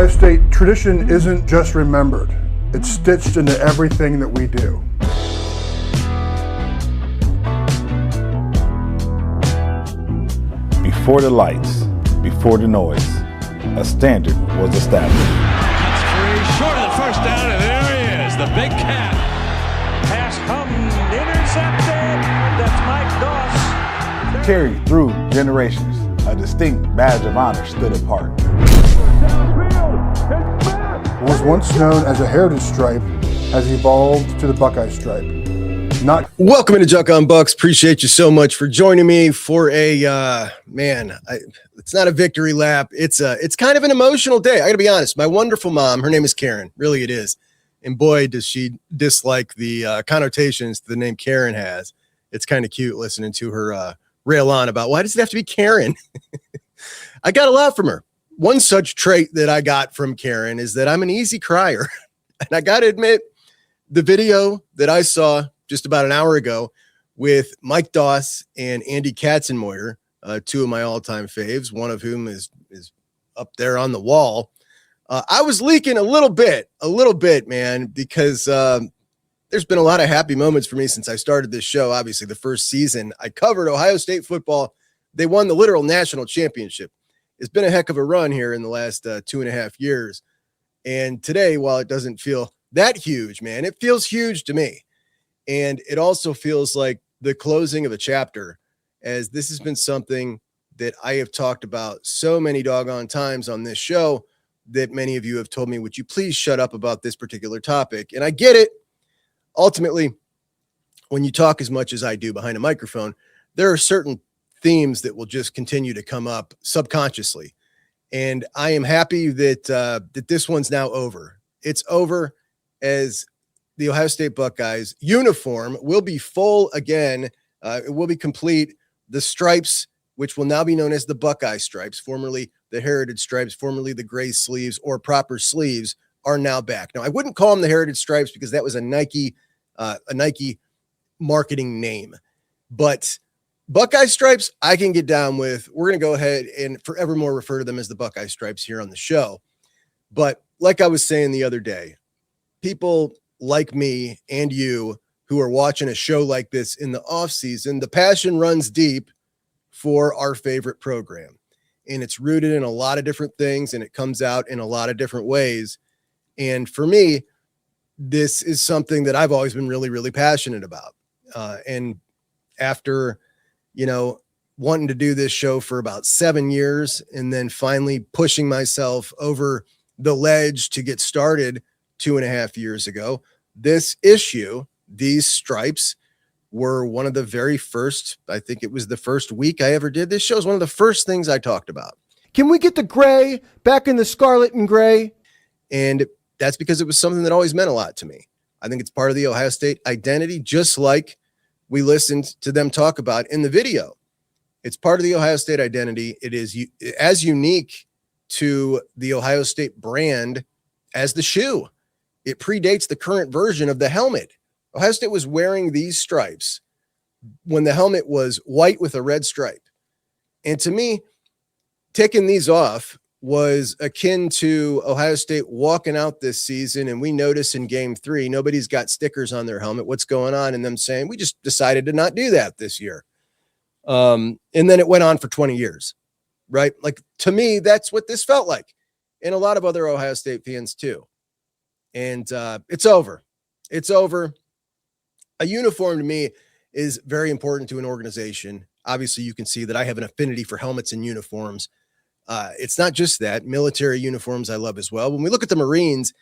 Ohio State, tradition isn't just remembered. It's stitched into everything that we do. Before the lights, before the noise, a standard was established. That's free, short of the first down, and there he is, the big cat. Pass hummed, intercepted. That's Mike Doss. Carried through generations, a distinct badge of honor stood apart. What was once known as a heritage stripe has evolved to the Buckeye Stripe. Welcome to Juck on Bucks. Appreciate you so much for joining me for a it's not a victory lap. It's kind of an emotional day. I gotta be honest. My wonderful mom, her name is Karen. Really, it is. And boy, does she dislike the connotations the name Karen has. It's kind of cute listening to her rail on about why does it have to be Karen? I got a lot from her. One such trait that I got from Karen is that I'm an easy crier. And I got to admit, the video that I saw just about an hour ago with Mike Doss and Andy Katzenmoyer, two of my all-time faves, one of whom is up there on the wall. I was leaking a little bit, man, because there's been a lot of happy moments for me since I started this show. Obviously, the first season I covered Ohio State football. They won the literal national championship. It's been a heck of a run here in the last 2.5 years. And today, while it doesn't feel that huge, man, it feels huge to me. And it also feels like the closing of a chapter, as this has been something that I have talked about so many doggone times on this show that many of you have told me, would you please shut up about this particular topic? And I get it. Ultimately, when you talk as much as I do behind a microphone, there are certain themes that will just continue to come up subconsciously. And I am happy that that this one's now over. It's over, as the Ohio State Buckeyes uniform will be full again. It will be complete. The stripes, which will now be known as the Buckeye Stripes, formerly the Heritage Stripes, formerly the gray sleeves or proper sleeves, are now back. Now, I wouldn't call them the Heritage Stripes because that was a Nike marketing name, but Buckeye Stripes, I can get down with. We're going to go ahead and forevermore refer to them as the Buckeye Stripes here on the show. But like I was saying the other day, people like me and you who are watching a show like this in the off season, the passion runs deep for our favorite program. And it's rooted in a lot of different things, and it comes out in a lot of different ways. And for me, this is something that I've always been really, really passionate about. And after wanting to do this show for about 7 years and then finally pushing myself over the ledge to get started 2.5 years ago, this issue, these stripes, were one of the very first, I think it was the first week I ever did this show, is one of the first things I talked about. Can we get the gray back in the scarlet and gray? And that's because it was something that always meant a lot to me. I think it's part of the Ohio State identity, just like we listened to them talk about in the video. It's part of the Ohio State identity. It is as unique to the Ohio State brand as the shoe. It predates the current version of the helmet. Ohio State was wearing these stripes when the helmet was white with a red stripe. And to me, taking these off was akin to Ohio State walking out this season, and we notice in game 3, nobody's got stickers on their helmet. What's going on? And them saying, we just decided to not do that this year. And then it went on for 20 years, right? Like, to me, that's what this felt like. And a lot of other Ohio State fans too. And it's over. It's over. A uniform to me is very important to an organization. Obviously, you can see that I have an affinity for helmets and uniforms. It's not just that. Military uniforms I love as well. When we look at the Marines,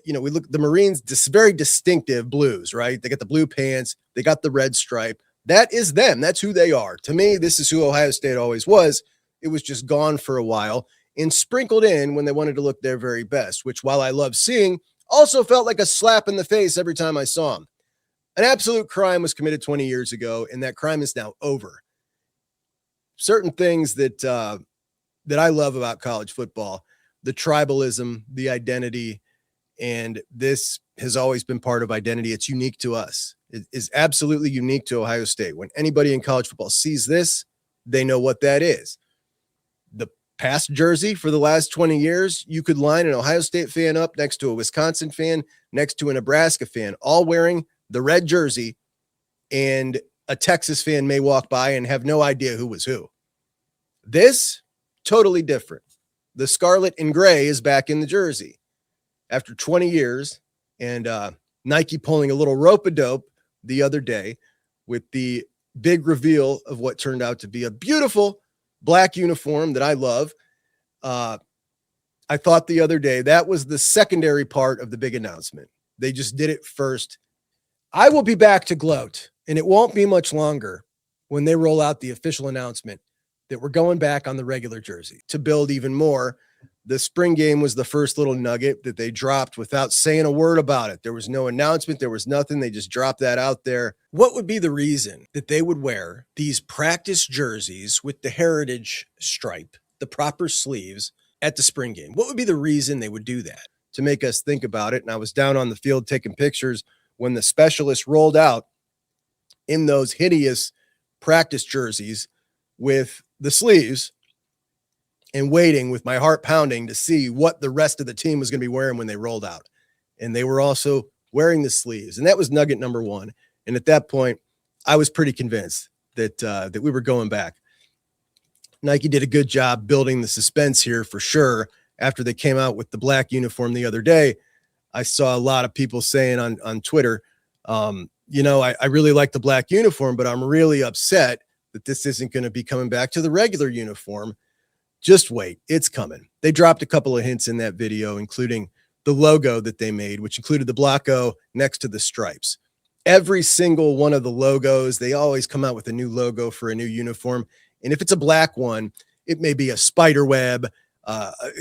we look at the Marines, very distinctive blues, right? They got the blue pants. They got the red stripe. That is them. That's who they are. To me, this is who Ohio State always was. It was just gone for a while and sprinkled in when they wanted to look their very best, which, while I love seeing, also felt like a slap in the face every time I saw them. An absolute crime was committed 20 years ago, and that crime is now over. Certain things that I love about college football, the tribalism, the identity, and this has always been part of identity. It's unique to us. It is absolutely unique to Ohio State. When anybody in college football sees this, they know what that is. The past jersey for the last 20 years, you could line an Ohio State fan up next to a Wisconsin fan, next to a Nebraska fan, all wearing the red jersey, and a Texas fan may walk by and have no idea who was who. This, totally different. The scarlet and gray is back in the jersey after 20 years, and Nike pulling a little rope-a-dope the other day with the big reveal of what turned out to be a beautiful black uniform that I love. I thought the other day that was the secondary part of the big announcement. They just did it first. I will be back to gloat, and it won't be much longer when they roll out the official announcement that we're going back on the regular jersey to build even more. The spring game was the first little nugget that they dropped without saying a word about it. There was no announcement. There was nothing. They just dropped that out there. What would be the reason that they would wear these practice jerseys with the heritage stripe, the proper sleeves at the spring game? What would be the reason they would do that? To make us think about it. And I was down on the field taking pictures when the specialists rolled out in those hideous practice jerseys with the sleeves, and waiting with my heart pounding to see what the rest of the team was going to be wearing when they rolled out. And they were also wearing the sleeves. And that was nugget number one. And at that point, I was pretty convinced that we were going back. Nike did a good job building the suspense here for sure. After they came out with the black uniform the other day, I saw a lot of people saying on Twitter, I really like the black uniform, but I'm really upset that this isn't going to be coming back to the regular uniform. Just wait, it's coming. They dropped a couple of hints in that video, including the logo that they made, which included the Buckeye next to the stripes. Every single one of the logos, they always come out with a new logo for a new uniform. And if it's a black one, it may be a spider web,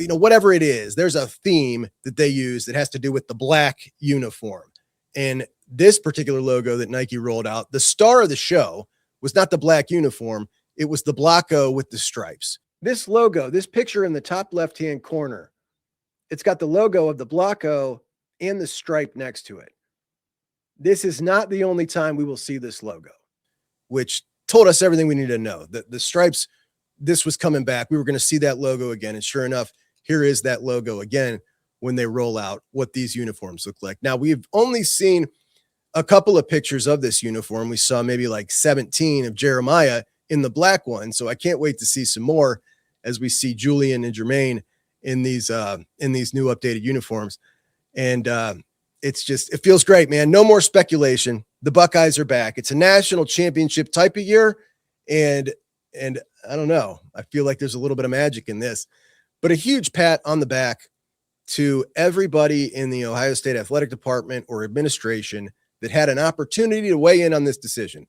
whatever it is. There's a theme that they use that has to do with the black uniform. And this particular logo that Nike rolled out, the star of the show was not the black uniform. It was the Buckeye with the stripes. This logo, this picture in the top left-hand corner, it's got the logo of the Buckeye and the stripe next to it. This is not the only time we will see this logo, which told us everything we needed to know. The stripes, this was coming back. We were going to see that logo again. And sure enough, here is that logo again when they roll out what these uniforms look like. Now, we've only seen a couple of pictures of this uniform. We saw maybe like 17 of Jeremiah in the black one. So I can't wait to see some more as we see Julian and Jermaine in these new updated uniforms. And it feels great, man. No more speculation. The Buckeyes are back. It's a national championship type of year. And I don't know, I feel like there's a little bit of magic in this, but a huge pat on the back to everybody in the Ohio State athletic department or administration that had an opportunity to weigh in on this decision.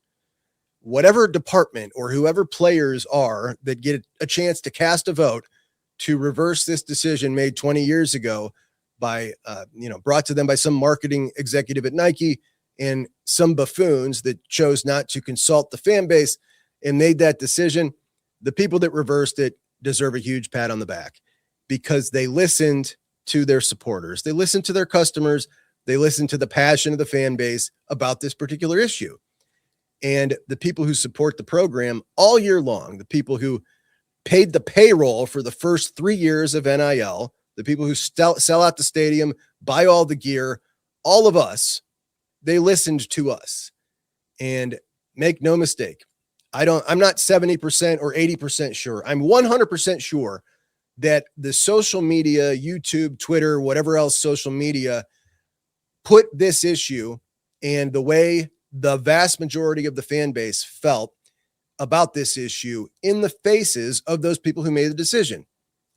Whatever department or whoever players are that get a chance to cast a vote to reverse this decision made 20 years ago by, brought to them by some marketing executive at Nike and some buffoons that chose not to consult the fan base and made that decision. The people that reversed it deserve a huge pat on the back because they listened to their supporters. They listened to their customers. They listened to the passion of the fan base about this particular issue. And the people who support the program all year long, the people who paid the payroll for the first 3 years of NIL, the people who sell out the stadium, buy all the gear, all of us, they listened to us. And make no mistake, I'm not 70% or 80% sure. I'm 100% sure that the social media, YouTube, Twitter, whatever else social media put this issue and the way the vast majority of the fan base felt about this issue in the faces of those people who made the decision.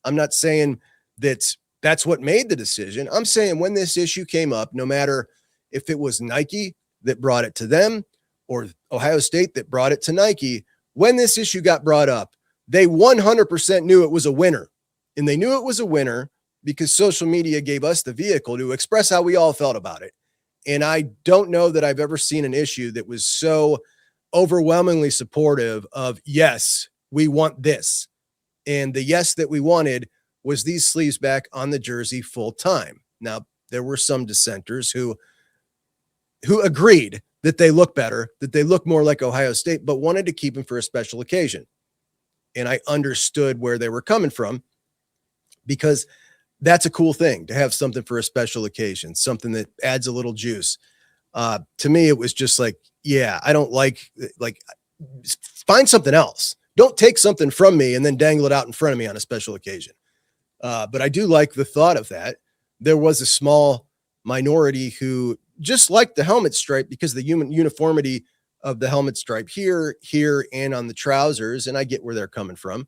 I'm not saying that's what made the decision. I'm saying when this issue came up, no matter if it was Nike that brought it to them or Ohio State that brought it to Nike, when this issue got brought up, they 100% knew it was a winner. And they knew it was a winner because social media gave us the vehicle to express how we all felt about it. And I don't know that I've ever seen an issue that was so overwhelmingly supportive of, yes, we want this. And the yes that we wanted was these sleeves back on the jersey full time. Now, there were some dissenters who agreed that they look better, that they look more like Ohio State, but wanted to keep them for a special occasion. and I understood where they were coming from, because that's a cool thing to have something for a special occasion, something that adds a little juice. To me, it was just like, yeah, I don't like find something else. Don't take something from me and then dangle it out in front of me on a special occasion. But I do like the thought of that. There was a small minority who just liked the helmet stripe because the uniformity of the helmet stripe here, and on the trousers. And I get where they're coming from.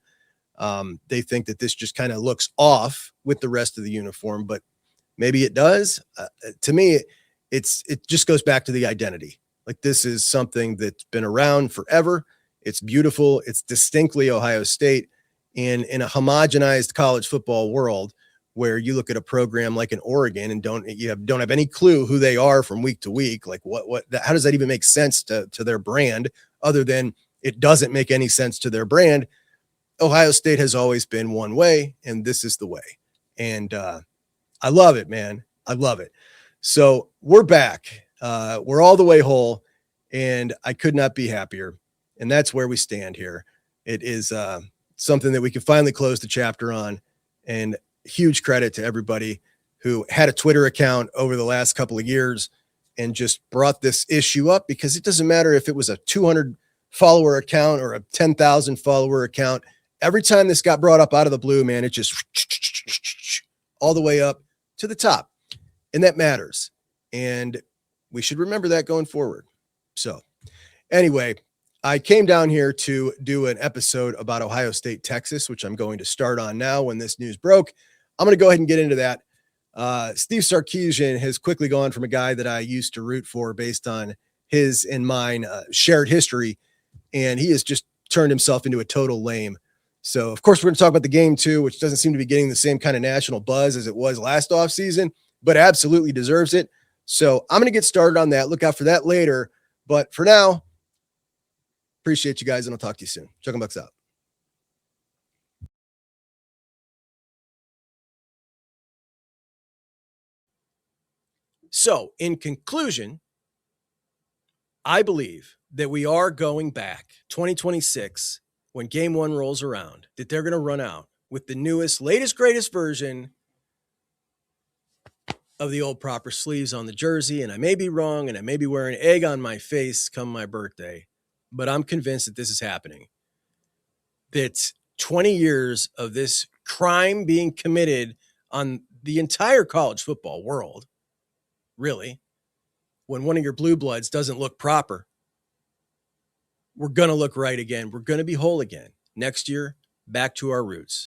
They think that this just kind of looks off with the rest of the uniform, but maybe it does. To me, it just goes back to the identity. Like, this is something that's been around forever. It's beautiful. It's distinctly Ohio State. And in a homogenized college football world, where you look at a program like an Oregon and don't have any clue who they are from week to week, like how does that even make sense to their brand, other than it doesn't make any sense to their brand? Ohio State has always been one way, and this is the way. And I love it, man. I love it. So we're back. We're all the way whole, and I could not be happier. And that's where we stand here. It is something that we can finally close the chapter on, and huge credit to everybody who had a Twitter account over the last couple of years and just brought this issue up, because it doesn't matter if it was a 200 follower account or a 10,000 follower account. Every time this got brought up out of the blue, man, it just all the way up to the top. And that matters. And we should remember that going forward. So anyway, I came down here to do an episode about Ohio State, Texas, which I'm going to start on now when this news broke. I'm going to go ahead and get into that. Steve Sarkisian has quickly gone from a guy that I used to root for based on his and mine shared history, and he has just turned himself into a total lame. So, of course, we're going to talk about the game too, which doesn't seem to be getting the same kind of national buzz as it was last offseason, but absolutely deserves it. So I'm going to get started on that. Look out for that later. But for now, appreciate you guys, and I'll talk to you soon. Chuck 'em Bucks out. So, in conclusion, I believe that we are going back 2026 when game one rolls around, that they're going to run out with the newest, latest, greatest version of the old proper sleeves on the jersey. And I may be wrong, and I may be wearing egg on my face come my birthday, but I'm convinced that this is happening. That 20 years of this crime being committed on the entire college football world, really, when one of your blue bloods doesn't look proper, we're going to look right again. We're going to be whole again. Next year, back to our roots.